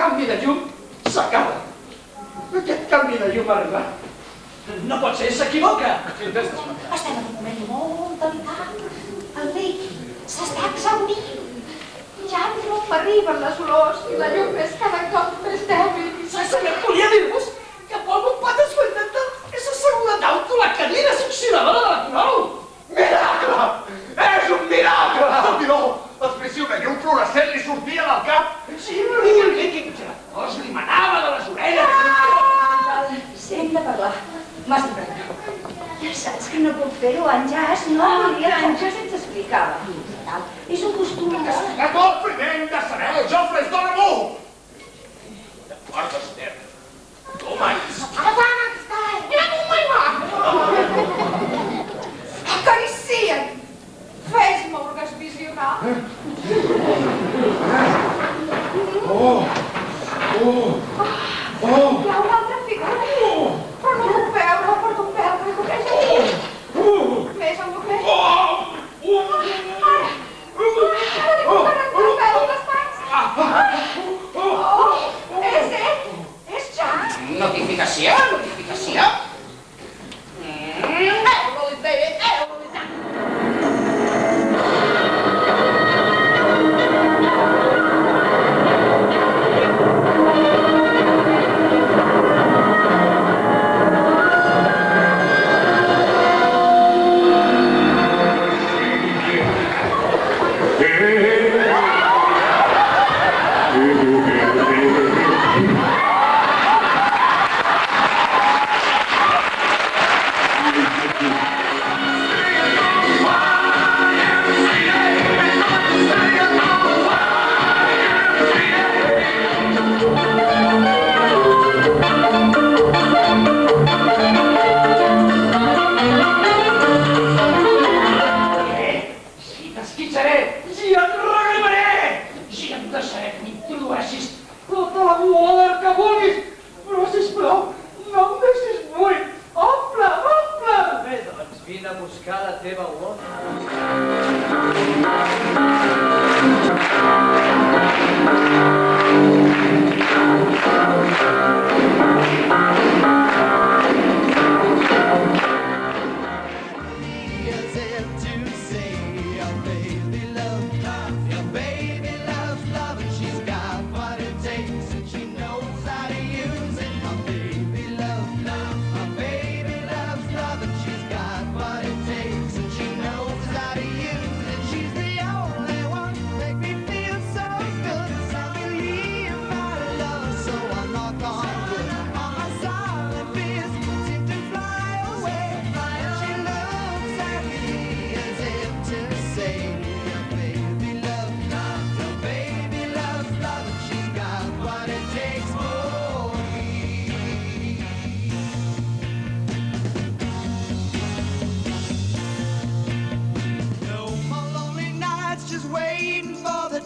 canvi de llum s'acaba. Aquest canvi de llum arriba. No pot ser, s'equivoca. Estem en un moment molt delicat. El líquid s'està exhaurint. Ja no m'arriben les olors i la llum és cada cop més dèbil. Senyor, volia dir-vos que Paul no pot descontenter és assegurat d'auto la cadira succionadora de la Colau. Miracle! És un miracle! Escolti, no! Després una llum fluorescent li sortia del cap. Sí, però ni el líquid gelós li manava de les orelles. Sí, hem de parlar. M'has d'emprenyar. Ja saps que no puc fer-ho, en Jas. No volia fer això sense explicar. És un costum que... De tot primer hem de saber el Jofre, dona-m'ho! D'acord, Esther. Toma, Acaricien! Fes-me orgasmisionar. Hi ha una altra figura. Però no puc veure, porto un pèl que coqueja aquí. Més em coqueja. Ara li puc arrencar el pèl a les mans. És ell. És Jas. Notificació, notificació.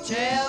Tell